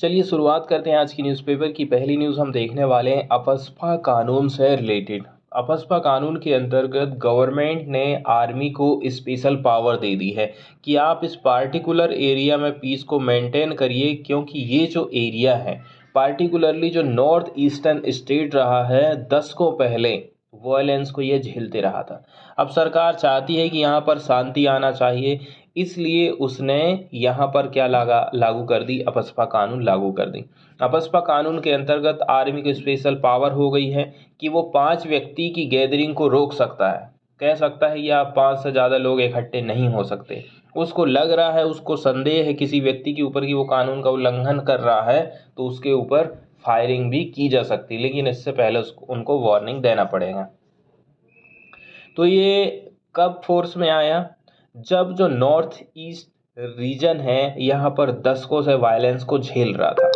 चलिए शुरुआत करते हैं आज की न्यूज़पेपर की। पहली न्यूज़ हम देखने वाले हैं अफस्पा कानून से रिलेटेड। अफस्पा कानून के अंतर्गत गवर्नमेंट ने आर्मी को स्पेशल पावर दे दी है कि आप इस पार्टिकुलर एरिया में पीस को मेंटेन करिए, क्योंकि ये जो एरिया है पार्टिकुलरली जो नॉर्थ ईस्टर्न स्टेट रहा है दशकों पहले वायलेंस को ये झेलते रहा था। अब सरकार चाहती है कि यहाँ पर शांति आना चाहिए, इसलिए उसने यहाँ पर क्या लागू कर दी, अफस्पा कानून लागू कर दी। अफस्पा कानून के अंतर्गत आर्मी को स्पेशल पावर हो गई है कि वो 5 व्यक्ति की गैदरिंग को रोक सकता है। कह सकता है कि आप 5 से ज़्यादा लोग इकट्ठे नहीं हो सकते। उसको लग रहा है, उसको संदेह है किसी व्यक्ति के ऊपर कि वो कानून का उल्लंघन कर रहा है, तो उसके ऊपर फायरिंग भी की जा सकती, लेकिन इससे पहले उनको वार्निंग देना पड़ेगा। तो ये कब फोर्स में आया, जब जो नॉर्थ ईस्ट रीजन है यहाँ पर दशकों से वायलेंस को झेल रहा था।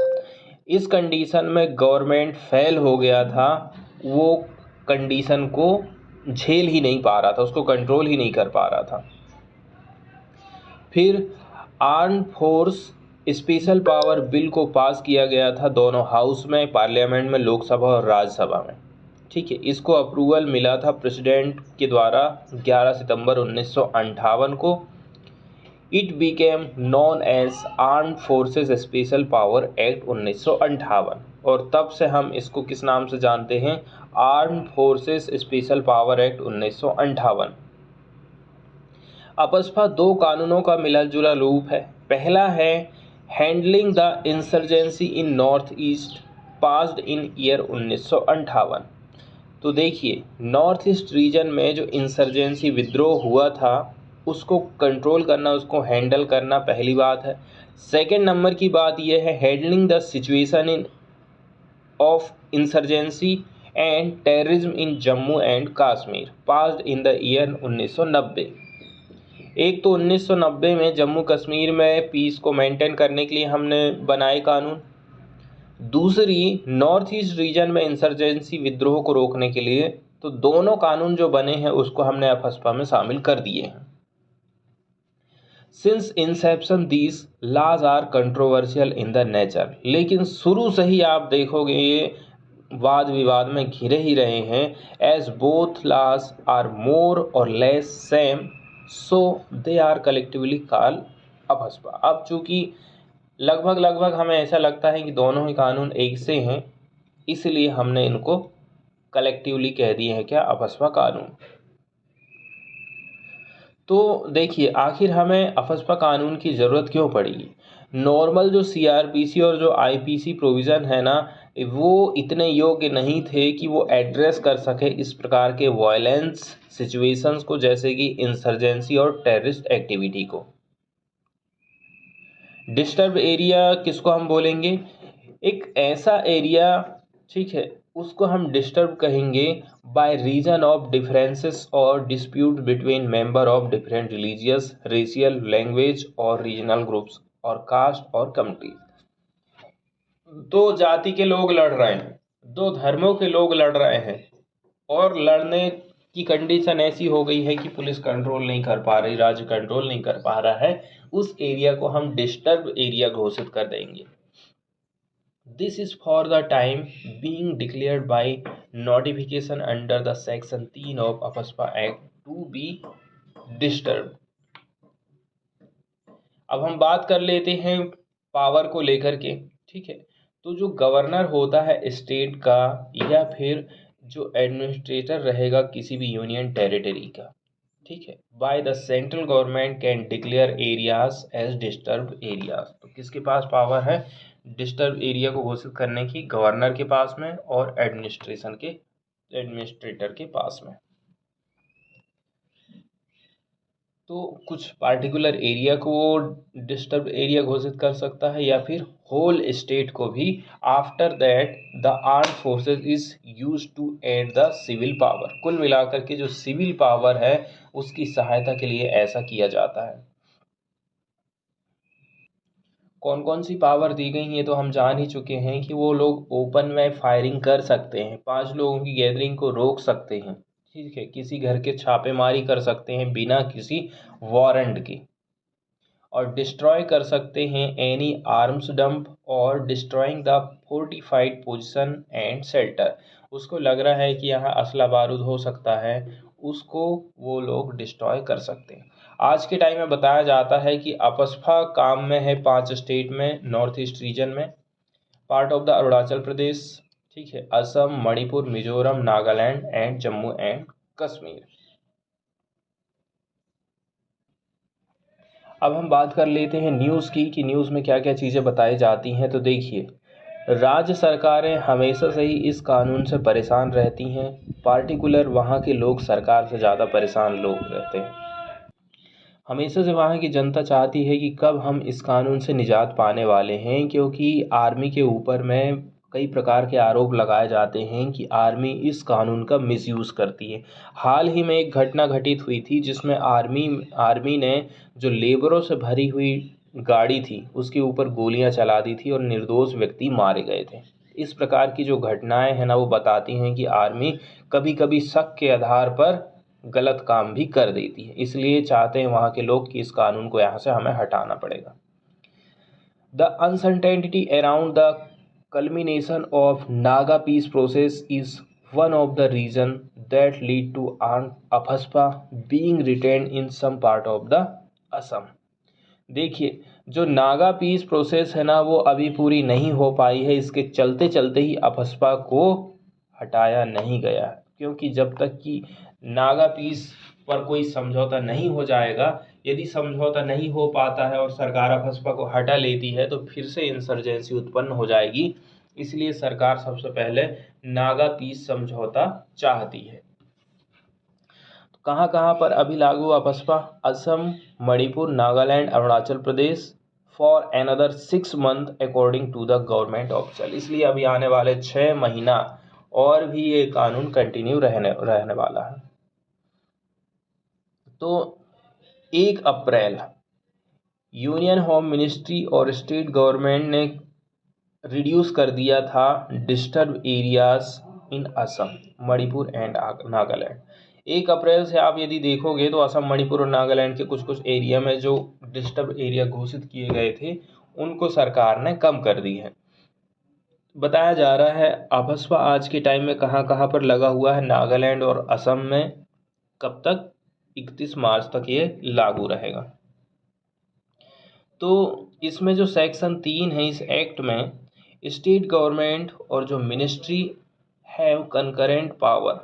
इस कंडीशन में गवर्नमेंट फेल हो गया था, वो कंडीशन को झेल ही नहीं पा रहा था, उसको कंट्रोल ही नहीं कर पा रहा था। फिर arm force special power bill को पास किया गया था दोनों हाउस में, पार्लियामेंट में, लोकसभा और राज्यसभा में। ठीक है, इसको अप्रूवल मिला था प्रेसिडेंट के द्वारा 11 सितंबर 1958 को। It became known as armed forces special power act 1958, और तब से हम इसको किस नाम से जानते हैं, armed forces special power act 1958। AFSPA 2 कानूनों का मिला जुला रूप है। पहला है handling the insurgency in north east, passed in year 1958। तो देखिए, नॉर्थ ईस्ट रीजन में जो इंसर्जेंसी विद्रोह हुआ था उसको कंट्रोल करना, उसको हैंडल करना पहली बात है। सेकंड नंबर की बात यह है handling the situation in of insurgency and terrorism in Jammu and Kashmir, passed in the year 1990। एक तो 1990 में जम्मू कश्मीर में पीस को मेंटेन करने के लिए हमने बनाए कानून, दूसरी नॉर्थ ईस्ट रीजन में इंसर्जेंसी विद्रोह को रोकने के लिए। तो दोनों कानून जो बने हैं उसको हमने अफस्पा में शामिल कर दिए हैं। Since inception these laws are controversial in the nature, लेकिन शुरू से ही आप देखोगे ये वाद विवाद में घिरे ही रहे हैं। As both laws are more और less same, so they are collectively called AFSPA. अब चूंकि लगभग हमें ऐसा लगता है कि दोनों ही कानून एक से हैं, इसलिए हमने इनको कलेक्टिवली कह दिए हैं क्या, अफस्पा कानून। तो देखिए, आखिर हमें अफस्पा कानून की ज़रूरत क्यों पड़ी। नॉर्मल जो सीआरपीसी और जो आईपीसी प्रोविज़न है ना, वो इतने योग्य नहीं थे कि वो एड्रेस कर सके इस प्रकार के वायलेंस सिचुएशंस को, जैसे कि इंसर्जेंसी और टेररिस्ट एक्टिविटी को। डिस्टर्ब एरिया किसको हम बोलेंगे, एक ऐसा एरिया, ठीक है, उसको हम डिस्टर्ब कहेंगे बाय रीजन ऑफ डिफरेंसेस और dispute between member of different religious, racial, language और रीजनल ग्रुप्स और कास्ट और कम्युनिटी। दो जाति के लोग लड़ रहे हैं, दो धर्मों के लोग लड़ रहे हैं, और लड़ने की कंडीशन ऐसी हो गई है कि पुलिस कंट्रोल नहीं कर पा रही, राज्य कंट्रोल नहीं कर पा रहा है, उस एरिया को हम डिस्टर्ब एरिया घोषित कर देंगे। This is for the time being declared by notification under the section 3 of AFSPA Act to be disturbed। अब हम बात कर लेते हैं पावर को लेकर के। ठीक है, तो जो गवर्नर होता है स्टेट का, या फिर जो एडमिनिस्ट्रेटर रहेगा किसी भी यूनियन टेरिटरी का, ठीक है, by the central government can declare areas as disturb areas. तो किसके पास पावर है डिस्टर्ब एरिया को घोषित करने की, गवर्नर के पास में और एडमिनिस्ट्रेटर के पास में। तो कुछ पार्टिकुलर एरिया को डिस्टर्ब एरिया घोषित कर सकता है, या फिर होल स्टेट को भी। After that the armed forces is used to aid the civil power. कुल मिलाकर के जो सिविल पावर है उसकी सहायता के लिए ऐसा किया जाता है। कौन कौन सी पावर दी गई है तो हम जान ही चुके हैं कि वो लोग ओपन में फायरिंग कर सकते हैं, 5 लोगों की गैदरिंग को रोक सकते हैं, ठीक है, किसी घर के छापेमारी कर सकते हैं बिना किसी वारंट के, और डिस्ट्रॉय कर सकते हैं एनी आर्म्स डंप और destroying the fortified position and shelter. उसको लग रहा है कि यहाँ असला बारूद हो सकता है, उसको वो लोग डिस्ट्रॉय कर सकते हैं। आज के टाइम में बताया जाता है कि अपस्फा काम में है 5 स्टेट में, नॉर्थ ईस्ट रीजन में, part of the Arunachal Pradesh, ठीक है, असम, मणिपुर, मिजोरम, नागालैंड एंड जम्मू एंड कश्मीर। अब हम बात कर लेते हैं न्यूज़ की कि न्यूज़ में क्या क्या चीज़ें बताई जाती हैं। तो देखिए, राज्य सरकारें हमेशा से ही इस कानून से परेशान रहती हैं, पार्टिकुलर वहाँ के लोग सरकार से ज़्यादा परेशान लोग रहते हैं। हमेशा से वहाँ की जनता चाहती है कि कब हम इस कानून से निजात पाने वाले हैं, क्योंकि आर्मी के ऊपर में कई प्रकार के आरोप लगाए जाते हैं कि आर्मी इस कानून का मिसयूज़ करती है। हाल ही में एक घटना घटित हुई थी जिसमें आर्मी ने जो लेबरों से भरी हुई गाड़ी थी उसके ऊपर गोलियां चला दी थी और निर्दोष व्यक्ति मारे गए थे। इस प्रकार की जो घटनाएं हैं ना, वो बताती हैं कि आर्मी कभी कभी शक के आधार पर गलत काम भी कर देती है। इसलिए चाहते हैं वहाँ के लोग कि इस कानून को यहाँ से हमें हटाना पड़ेगा। The uncertainty around the culmination of Naga peace process is one of the reason that lead to AFSPA being retained in some part of the Assam। देखिए, जो नागा पीस प्रोसेस है ना, वो अभी पूरी नहीं हो पाई है। इसके चलते चलते ही अफस्पा को हटाया नहीं गया, क्योंकि जब तक कि नागा पीस पर कोई समझौता नहीं हो जाएगा, यदि समझौता नहीं हो पाता है और सरकार अफस्पा को हटा लेती है तो फिर से इंसर्जेंसी उत्पन्न हो जाएगी। इसलिए सरकार सबसे पहले नागा पीस समझौता चाहती है। कहाँ कहाँ पर अभी लागू AFSPA? Assam, Manipur, Nagaland, Arunachal Pradesh for another 6 month according to the government official. इसलिए अभी आने वाले 6 महीना और भी ये कानून कंटिन्यू रहने वाला है। तो 1 अप्रैल यूनियन होम मिनिस्ट्री और स्टेट गवर्नमेंट ने रिड्यूस कर दिया था disturb areas in Assam, Manipur and Nagaland. 1 अप्रैल से आप यदि देखोगे तो असम, मणिपुर और नागालैंड के कुछ कुछ एरिया में जो डिस्टर्ब एरिया घोषित किए गए थे उनको सरकार ने कम कर दी है। बताया जा रहा है अफस्पा आज के टाइम में कहाँ कहाँ पर लगा हुआ है, नागालैंड और असम में। कब तक? 31 मार्च तक ये लागू रहेगा। तो इसमें जो सेक्शन 3 है इस एक्ट में, स्टेट गवर्नमेंट और जो मिनिस्ट्री हैव कंकरेंट पावर,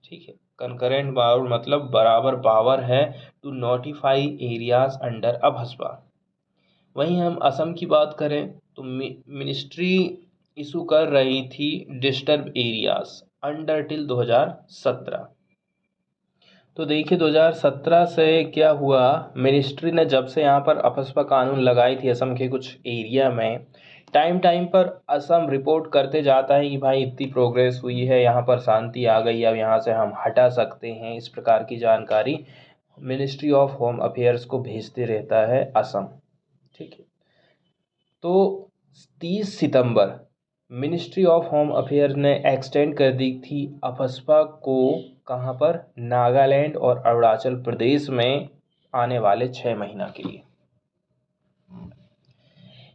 ठीक है, कंकरेंट पावर मतलब बराबर पावर है to notify areas under AFSPA. वहीं हम असम की बात करें तो मिनिस्ट्री इशू कर रही थी डिस्टर्ब एरियाज अंडर टिल 2017। तो देखिए 2017 से क्या हुआ, मिनिस्ट्री ने जब से यहाँ पर अफस्पा कानून लगाई थी असम के कुछ एरिया में, टाइम टाइम पर असम रिपोर्ट करते जाता है कि भाई इतनी प्रोग्रेस हुई है, यहाँ पर शांति आ गई, अब यहाँ से हम हटा सकते हैं। इस प्रकार की जानकारी मिनिस्ट्री ऑफ होम अफेयर्स को भेजते रहता है असम, ठीक है। तो 30 सितंबर मिनिस्ट्री ऑफ होम अफेयर ने एक्सटेंड कर दी थी अफस्पा को, कहाँ पर? नागालैंड और अरुणाचल प्रदेश में आने वाले 6 महीना के लिए।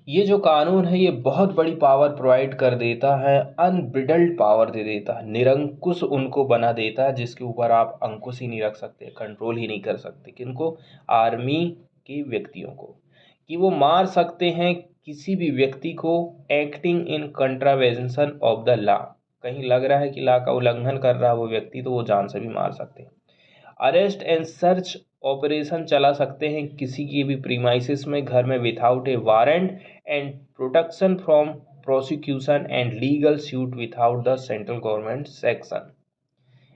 ये जो कानून है ये बहुत बड़ी पावर प्रोवाइड कर देता है, अनब्रिडल्ड पावर दे देता है, निरंकुश उनको बना देता है जिसके ऊपर आप अंकुश ही नहीं रख सकते, कंट्रोल ही नहीं कर सकते। किनको? आर्मी के व्यक्तियों को, कि वो मार सकते हैं किसी भी व्यक्ति को acting in contravention of the law. कहीं लग रहा है कि लॉ का उल्लंघन कर रहा है वो व्यक्ति, तो वो जान से भी मार सकते हैं। अरेस्ट एंड सर्च ऑपरेशन चला सकते हैं किसी की भी प्रीमाइसिस में, घर में, without A warrant and protection from prosecution and legal suit without the central government section.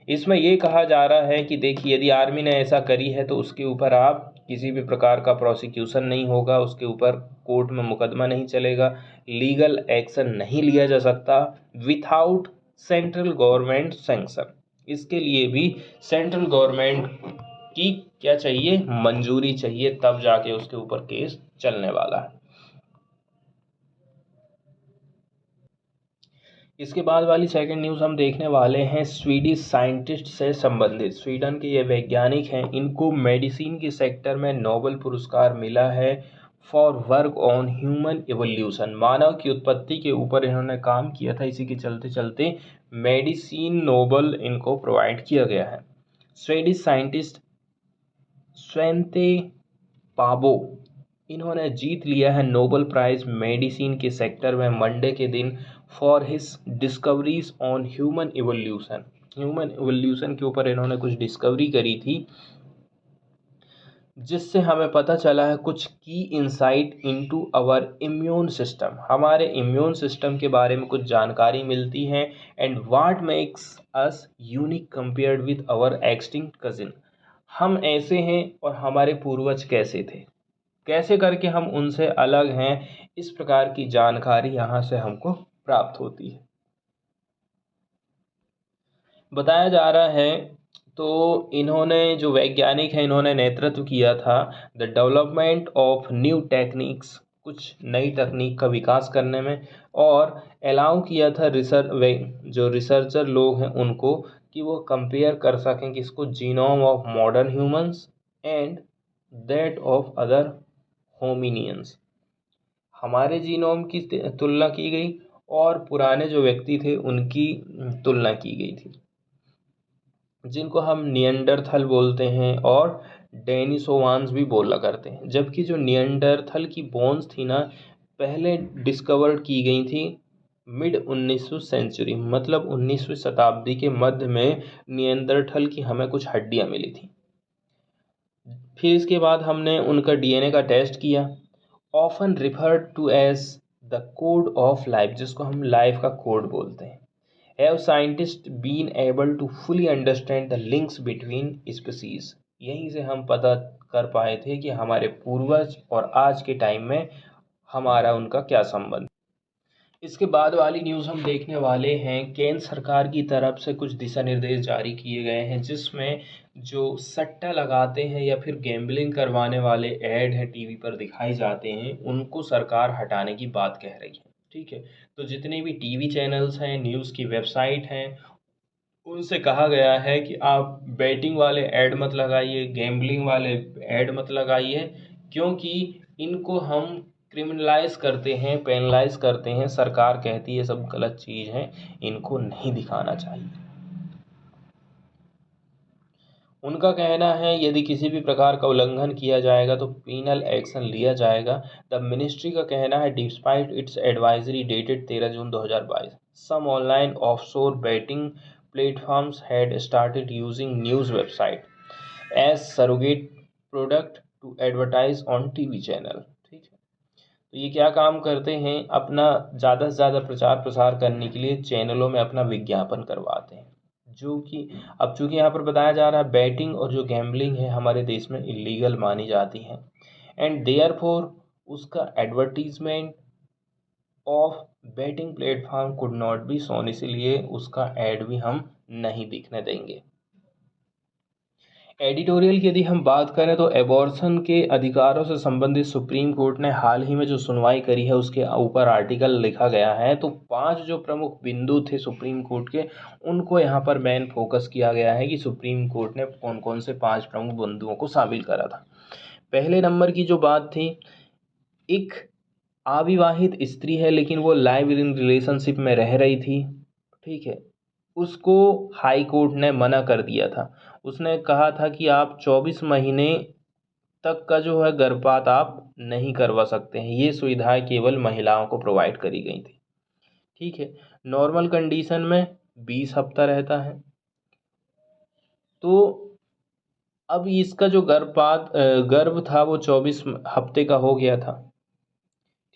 इसमें ये कहा जा रहा है कि देखिए यदि आर्मी ने ऐसा करी है तो उसके ऊपर आप किसी भी प्रकार का प्रोसिक्यूशन नहीं होगा, उसके ऊपर कोर्ट में मुकदमा नहीं चलेगा, लीगल एक्शन नहीं लिया जा सकता विथआउट सेंट्रल गवर्नमेंट सैंक्शन। इसके लिए भी सेंट्रल गवर्नमेंट की क्या चाहिए? मंजूरी चाहिए, तब जाके उसके ऊपर केस चलने वाला है। इसके बाद वाली सेकंड न्यूज़ हम देखने वाले हैं स्वीडिश साइंटिस्ट से संबंधित। स्वीडन के ये वैज्ञानिक हैं, इनको मेडिसिन के सेक्टर में नोबेल पुरस्कार मिला है for work on human evolution, मानव की उत्पत्ति के ऊपर इन्होंने काम किया था। इसी के चलते चलते मेडिसिन नोबल इनको प्रोवाइड किया गया है। स्वीडिश साइंटिस्ट स्वेंते पाबो, इन्होंने जीत लिया है नोबल प्राइज मेडिसिन के सेक्टर में मंडे के दिन for his discoveries on human evolution. Human evolution के ऊपर इन्होंने कुछ डिस्कवरी करी थी, जिससे हमें पता चला है कुछ की insight into our immune system, हमारे इम्यून सिस्टम के बारे में कुछ जानकारी मिलती है। And what makes us unique compared with our extinct cousin, हम ऐसे हैं और हमारे पूर्वज कैसे थे, कैसे करके हम उनसे अलग हैं, इस प्रकार की जानकारी यहाँ से हमको प्राप्त होती है। बताया जा रहा है, तो इन्होंने जो वैज्ञानिक हैं इन्होंने नेतृत्व किया था the development of new techniques, कुछ नई तकनीक का विकास करने में, और अलाउ किया था जो रिसर्चर लोग हैं उनको कि वो कंपेयर कर सकें किसको, genome of modern humans and that of other hominins, हमारे जीनोम की तुलना की गई और पुराने जो व्यक्ति थे उनकी तुलना की गई थी, जिनको हम नियंडरथल बोलते हैं और डेनिसोवान्स भी बोला करते हैं। जबकि जो नियंडरथल की बोन्स थी ना, पहले डिस्कवर्ड की गई थी मिड 19वीं सेंचुरी, मतलब 19वीं शताब्दी के मध्य में नियंडरथल की हमें कुछ हड्डियां मिली थी। फिर इसके बाद हमने उनका डीएनए का टेस्ट किया, often referred to as the code of life, जिसको हम लाइफ का कोड बोलते हैं। Have scientist been able to fully understand the links between species, यहीं से हम पता कर पाए थे कि हमारे पूर्वज और आज के टाइम में हमारा उनका क्या संबंध। इसके बाद वाली न्यूज़ हम देखने वाले हैं, केंद्र सरकार की तरफ से कुछ दिशा निर्देश जारी किए गए हैं, जिसमें जो सट्टा लगाते हैं या फिर गैम्बलिंग करवाने वाले ऐड हैं टीवी पर दिखाई जाते हैं, उनको सरकार हटाने की बात कह रही है। ठीक है, तो जितने भी टीवी चैनल्स हैं, न्यूज़ की वेबसाइट हैं, उनसे कहा गया है कि आप बैटिंग वाले ऐड मत लगाइए, गैम्बलिंग वाले ऐड मत लगाइए, क्योंकि इनको हम क्रिमिनलाइज करते हैं, पेनलाइज करते हैं। सरकार कहती है सब गलत चीज़ है, इनको नहीं दिखाना चाहिए। उनका कहना है यदि किसी भी प्रकार का उल्लंघन किया जाएगा तो पीनल एक्शन लिया जाएगा। द मिनिस्ट्री का कहना है despite its advisory dated 13 June 2022, some online offshore betting platforms had started using news website as surrogate product to advertise on TV channel. ठीक है, तो ये क्या काम करते हैं, अपना ज़्यादा से ज़्यादा प्रचार प्रसार करने के लिए चैनलों में अपना विज्ञापन करवाते हैं, जो कि अब चूंकि यहाँ पर बताया जा रहा है बैटिंग और जो गैम्बलिंग है हमारे देश में इलीगल मानी जाती है, एंड देयरफॉर उसका advertisement of betting platform could not be shown, इसीलिए उसका ऐड भी हम नहीं दिखने देंगे। एडिटोरियल की यदि हम बात करें तो एबॉर्शन के अधिकारों से संबंधित सुप्रीम कोर्ट ने हाल ही में जो सुनवाई करी है उसके ऊपर आर्टिकल लिखा गया है, तो 5 जो प्रमुख बिंदु थे सुप्रीम कोर्ट के, उनको यहाँ पर मेन फोकस किया गया है कि सुप्रीम कोर्ट ने कौन कौन से 5 प्रमुख बिंदुओं को शामिल करा था। पहले नंबर की जो बात थी, एक अविवाहित स्त्री है लेकिन वो लाइव इन रिलेशनशिप में रह रही थी, ठीक है, उसको हाई कोर्ट ने मना कर दिया था। उसने कहा था कि आप 24 महीने तक का जो है गर्भपात आप नहीं करवा सकते हैं, ये सुविधाएं केवल महिलाओं को प्रोवाइड करी गई थी। ठीक है, नॉर्मल कंडीशन में 20 हफ्ता रहता है। तो अब इसका जो गर्भ था वो 24 हफ्ते का हो गया था।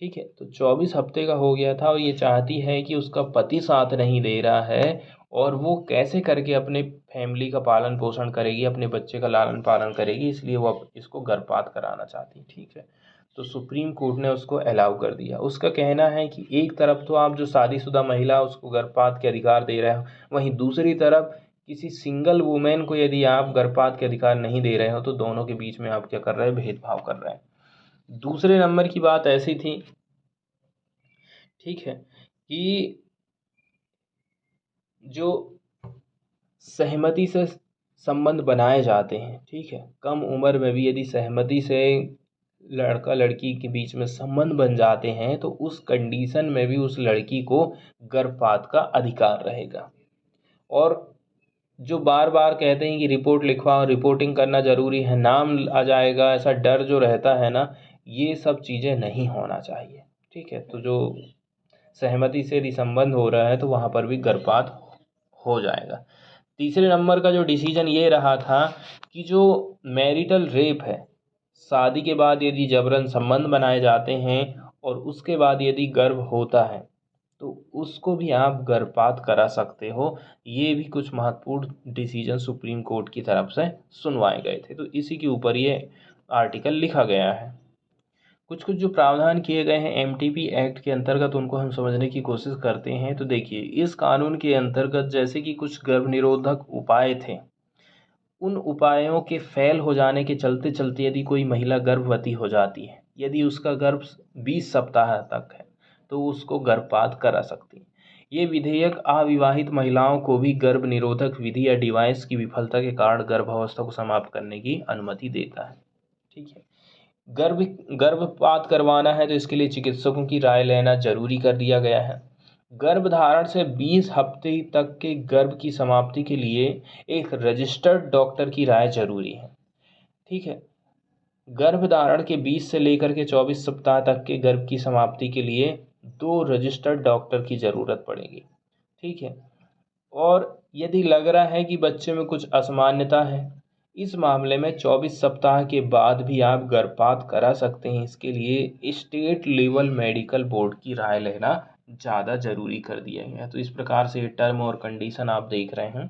ठीक है, तो 24 हफ्ते का हो गया था और ये चाहती है कि उसका पति साथ नहीं दे रहा है, और वो कैसे करके अपने फैमिली का पालन पोषण करेगी, अपने बच्चे का लालन पालन करेगी, इसलिए वो अब इसको गर्भपात कराना चाहती है। ठीक है, तो सुप्रीम कोर्ट ने उसको अलाउ कर दिया। उसका कहना है कि एक तरफ तो आप जो शादीशुदा महिला उसको गर्भपात के अधिकार दे रहे हो, वहीं दूसरी तरफ किसी सिंगल वुमेन को यदि आप गर्भपात के अधिकार नहीं दे रहे हो, तो दोनों के बीच में आप क्या कर रहे हैं, भेदभाव कर रहे हैं। दूसरे नंबर की बात ऐसी थी, ठीक है, कि जो सहमति से संबंध बनाए जाते हैं, ठीक है, कम उम्र में भी यदि सहमति से लड़का लड़की के बीच में संबंध बन जाते हैं तो उस कंडीशन में भी उस लड़की को गर्भपात का अधिकार रहेगा। और जो बार बार कहते हैं कि रिपोर्ट लिखवाओ, रिपोर्टिंग करना ज़रूरी है, नाम आ जाएगा, ऐसा डर जो रहता है ना, ये सब चीज़ें नहीं होना चाहिए। ठीक है, तो जो सहमति से यदि संबंध हो रहा है तो वहाँ पर भी गर्भपात हो जाएगा। तीसरे नंबर का जो डिसीजन ये रहा था कि जो मैरिटल रेप है, शादी के बाद यदि जबरन संबंध बनाए जाते हैं और उसके बाद यदि गर्भ होता है तो उसको भी आप गर्भपात करा सकते हो। ये भी कुछ महत्वपूर्ण डिसीजन सुप्रीम कोर्ट की तरफ से सुनवाए गए थे, तो इसी के ऊपर ये आर्टिकल लिखा गया है। कुछ कुछ जो प्रावधान किए गए हैं एमटीपी एक्ट के अंतर्गत, उनको हम समझने की कोशिश करते हैं। तो देखिए, इस कानून के अंतर्गत जैसे कि कुछ गर्भ निरोधक उपाय थे, उन उपायों के फेल हो जाने के चलते चलते यदि कोई महिला गर्भवती हो जाती है, यदि उसका गर्भ 20 सप्ताह तक है, तो उसको गर्भपात करा सकती है। ये विधेयक अविवाहित महिलाओं को भी गर्भ निरोधक विधि या डिवाइस की विफलता के कारण गर्भावस्था को समाप्त करने की अनुमति देता है। ठीक है, गर्भपात करवाना है तो इसके लिए चिकित्सकों की राय लेना जरूरी कर दिया गया है। गर्भधारण से 20 हफ्ते तक के गर्भ की समाप्ति के लिए एक रजिस्टर्ड डॉक्टर की राय जरूरी है। ठीक है, गर्भधारण के 20 से लेकर के 24 सप्ताह तक के गर्भ की समाप्ति के लिए 2 रजिस्टर्ड डॉक्टर की ज़रूरत पड़ेगी। ठीक है, और यदि लग रहा है कि बच्चे में कुछ असामान्यता है, इस मामले में 24 सप्ताह के बाद भी आप गर्भपात करा सकते हैं। इसके लिए स्टेट लेवल मेडिकल बोर्ड की राय लेना ज़्यादा ज़रूरी कर दिया गया है। तो इस प्रकार से टर्म और कंडीशन आप देख रहे हैं।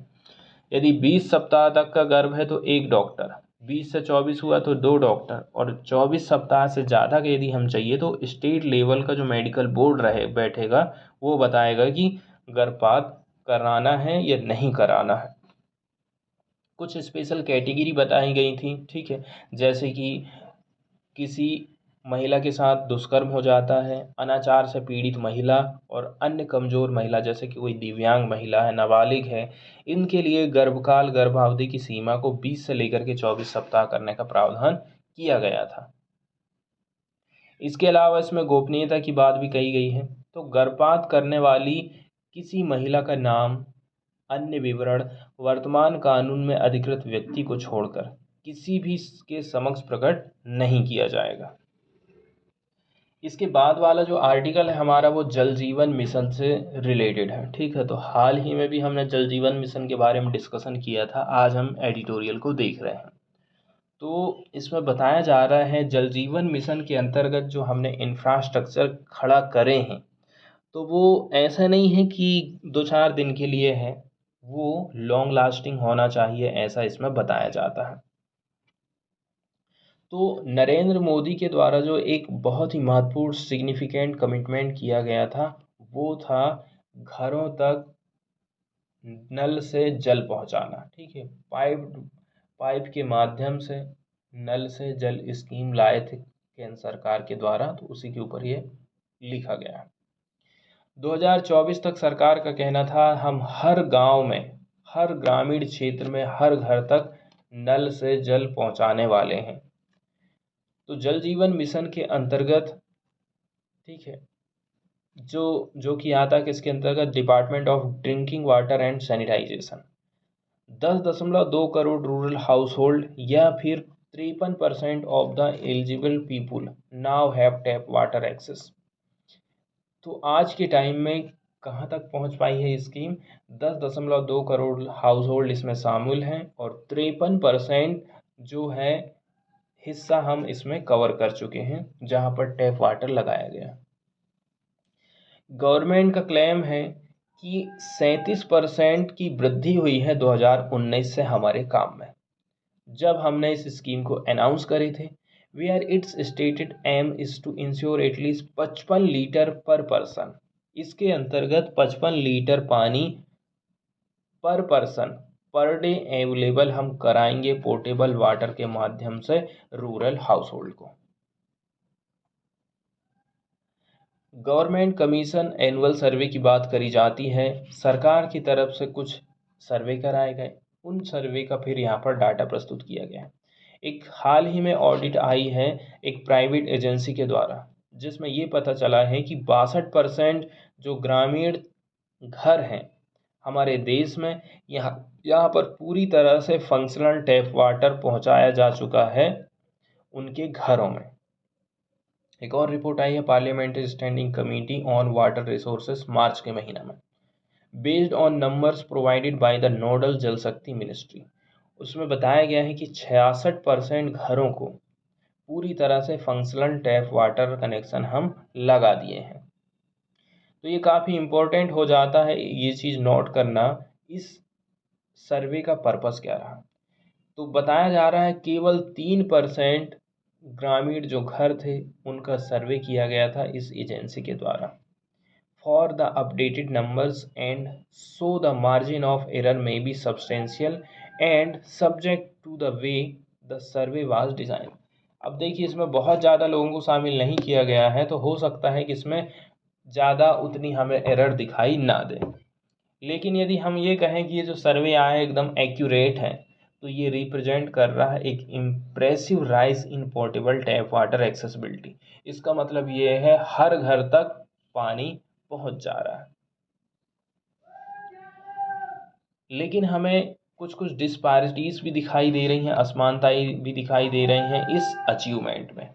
यदि 20 सप्ताह तक का गर्भ है तो 1 डॉक्टर, 20 से 24 हुआ तो 2 डॉक्टर, और 24 सप्ताह से ज़्यादा का यदि हम चाहिए तो स्टेट लेवल का जो मेडिकल बोर्ड रहे बैठेगा, वो बताएगा कि गर्भपात कराना है या नहीं कराना है। कुछ स्पेशल कैटेगरी बताई गई थी। ठीक है, जैसे कि किसी महिला के साथ दुष्कर्म हो जाता है, अनाचार से पीड़ित महिला और अन्य कमज़ोर महिला, जैसे कि कोई दिव्यांग महिला है, नाबालिग है, इनके लिए गर्भकाल गर्भावधि की सीमा को 20 से लेकर के 24 सप्ताह करने का प्रावधान किया गया था। इसके अलावा इसमें गोपनीयता की बात भी कही गई है। तो गर्भपात करने वाली किसी महिला का नाम, अन्य विवरण वर्तमान कानून में अधिकृत व्यक्ति को छोड़कर किसी भी के समक्ष प्रकट नहीं किया जाएगा। इसके बाद वाला जो आर्टिकल है हमारा, वो जल जीवन मिशन से रिलेटेड है। ठीक है, तो हाल ही में भी हमने जल जीवन मिशन के बारे में डिस्कशन किया था, आज हम एडिटोरियल को देख रहे हैं। तो इसमें बताया जा रहा है जल जीवन मिशन के अंतर्गत जो हमने इंफ्रास्ट्रक्चर खड़ा करे हैं, तो वो ऐसा नहीं है कि 2-4 दिन के लिए है, वो लॉन्ग लास्टिंग होना चाहिए, ऐसा इसमें बताया जाता है। तो नरेंद्र मोदी के द्वारा जो एक बहुत ही महत्वपूर्ण सिग्निफिकेंट कमिटमेंट किया गया था, वो था घरों तक नल से जल पहुंचाना। ठीक है, पाइप के माध्यम से नल से जल स्कीम लाए थे केंद्र सरकार के द्वारा, तो उसी के ऊपर ये लिखा गया है। 2024 तक सरकार का कहना था हम हर गांव में, हर ग्रामीण क्षेत्र में, हर घर तक नल से जल पहुंचाने वाले हैं। तो जल जीवन मिशन के अंतर्गत, ठीक है, जो कि आता है किसके अंतर्गत, department of drinking water and sanitization, 10.2 crore rural household या फिर 53% of the eligible people now have tap water access. तो आज के टाइम में कहाँ तक पहुँच पाई है स्कीम, 10.2 करोड़ हाउस होल्ड इसमें शामिल हैं और 53% जो है हिस्सा हम इसमें कवर कर चुके हैं जहाँ पर टैप वाटर लगाया गया। गवर्नमेंट का क्लेम है कि 37% की वृद्धि हुई है 2019 से हमारे काम में। जब हमने इस स्कीम को अनाउंस करे थे, where it's stated aim is to ensure at least 55 litre per person. इसके अंतर्गत 55 लीटर पानी पर पर्सन पर डे अवेलेबल हम कराएंगे पोर्टेबल वाटर के माध्यम से रूरल हाउस होल्ड को। गवर्नमेंट कमीशन एनुअल सर्वे की बात करी जाती है, सरकार की तरफ से कुछ सर्वे कराए गए, उन सर्वे का फिर यहाँ पर डाटा प्रस्तुत किया गया है। एक हाल ही में ऑडिट आई है एक प्राइवेट एजेंसी के द्वारा, जिसमें ये पता चला है कि 62% जो ग्रामीण घर हैं हमारे देश में, यहाँ पर पूरी तरह से फंक्शनल टैप वाटर पहुँचाया जा चुका है उनके घरों में। एक और रिपोर्ट आई है parliamentary standing committee on water resources March के महीना में, based on numbers provided by the nodal Jal Shakti ministry. उसमें बताया गया है कि 66% घरों को पूरी तरह से फंक्शनल टैप वाटर कनेक्शन हम लगा दिए हैं। तो ये काफ़ी इम्पोर्टेंट हो जाता है ये चीज़ नोट करना, इस सर्वे का पर्पस क्या रहा। तो बताया जा रहा है केवल 3% ग्रामीण जो घर थे उनका सर्वे किया गया था इस एजेंसी के द्वारा। For the updated numbers and so the margin of error may be substantial and subject to the way the survey was design. अब देखिए इसमें बहुत ज़्यादा लोगों को शामिल नहीं किया गया है, तो हो सकता है कि इसमें ज़्यादा उतनी हमें एरर दिखाई ना दे। लेकिन यदि हम ये कहें कि ये जो सर्वे आया एकदम एक्यूरेट है, तो ये रिप्रेजेंट कर रहा है एक impressive rise in portable tap water accessibility. इसका मतलब ये है हर घर तक पानी पहुंच जा रहा है। लेकिन हमें कुछ कुछ डिस्पैरिटीज भी दिखाई दे रही हैं, असमानताएं भी दिखाई दे रही हैं इस अचीवमेंट में।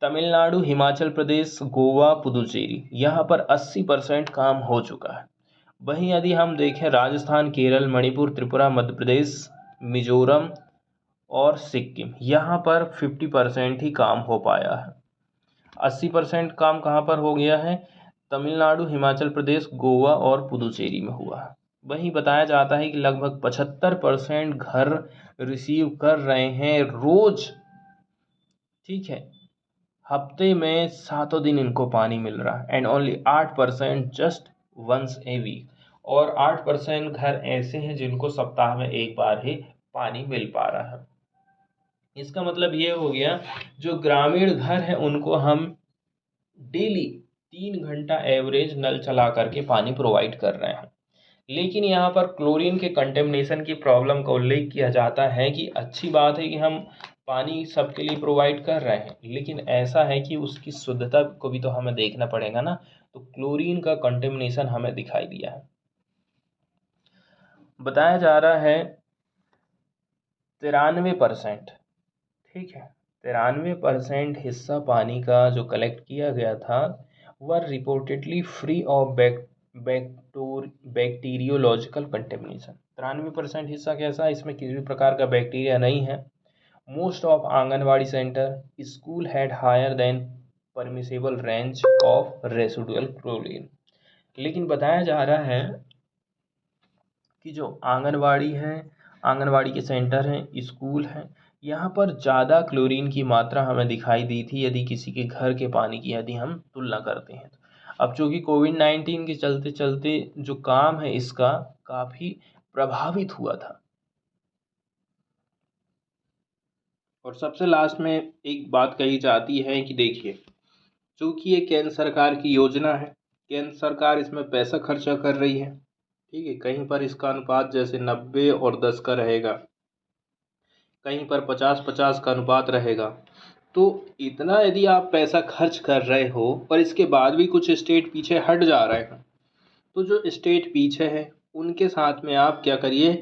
तमिलनाडु, हिमाचल प्रदेश, गोवा, पुदुचेरी, यहाँ पर 80% काम हो चुका है। वहीं यदि हम देखें राजस्थान, केरल, मणिपुर, त्रिपुरा, मध्य प्रदेश, मिजोरम और सिक्किम, यहाँ पर 50% ही काम हो पाया है। 80% काम कहाँ पर हो गया है? तमिलनाडु, हिमाचल प्रदेश, गोवा और पुदुचेरी में हुआ है। वहीं बताया जाता है कि लगभग 75% घर रिसीव कर रहे हैं रोज, ठीक है, हफ्ते में 7 दिन इनको पानी मिल रहा है। And only 8% just once a week, और 8% घर ऐसे हैं जिनको सप्ताह में एक बार ही पानी मिल पा रहा है। इसका मतलब ये हो गया जो ग्रामीण घर हैं उनको हम डेली 3 घंटा एवरेज नल चला करके पानी प्रोवाइड कर रहे हैं। लेकिन यहाँ पर क्लोरीन के कंटेमिनेशन की प्रॉब्लम का उल्लेख किया जाता है कि अच्छी बात है कि हम पानी सबके लिए प्रोवाइड कर रहे हैं, लेकिन ऐसा है कि उसकी शुद्धता को भी तो हमें देखना पड़ेगा ना। तो क्लोरीन का कंटेमिनेशन हमें दिखाई दिया है। बताया जा रहा है 93%, ठीक है, 93% हिस्सा पानी का जो कलेक्ट किया गया था वह reportedly free of bacteriological contamination. 93% हिस्सा कैसा है? इसमें किसी भी प्रकार का बैक्टीरिया नहीं है। Most of anganwadi centre school had higher than permissible range of residual chlorine. लेकिन बताया जा रहा है कि जो आंगनवाड़ी है, आंगनवाड़ी के सेंटर हैं, स्कूल हैं, यहाँ पर ज़्यादा क्लोरीन की मात्रा हमें दिखाई दी थी यदि किसी के घर के पानी की यदि हम तुलना करते हैं। अब चूँकि कोविड-19 के चलते चलते जो काम है इसका काफ़ी प्रभावित हुआ था। और सबसे लास्ट में एक बात कही जाती है कि देखिए, चूँकि ये केंद्र सरकार की योजना है, केंद्र सरकार इसमें पैसा खर्चा कर रही है, ठीक है, कहीं पर इसका अनुपात जैसे 90 और 10 का रहेगा, कहीं पर 50-50 का अनुपात रहेगा। तो इतना यदि आप पैसा खर्च कर रहे हो और इसके बाद भी कुछ स्टेट पीछे हट जा रहे हैं, तो जो स्टेट पीछे है उनके साथ में आप क्या करिए,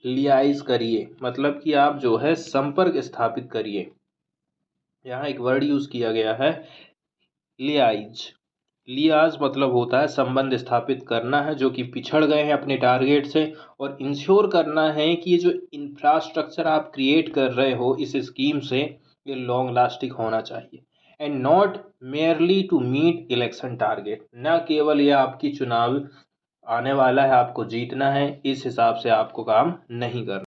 लियाइज करिए, मतलब कि आप जो है संपर्क स्थापित करिए। यहाँ एक वर्ड यूज़ किया गया है लियाइज। लियाज मतलब होता है संबंध स्थापित करना है जो कि पिछड़ गए हैं अपने टारगेट से, और इंश्योर करना है कि ये जो इंफ्रास्ट्रक्चर आप क्रिएट कर रहे हो इस स्कीम से ये लॉन्ग लास्टिंग होना चाहिए, and not merely to meet election target. न केवल ये आपकी चुनाव आने वाला है, आपको जीतना है, इस हिसाब से आपको काम नहीं करना।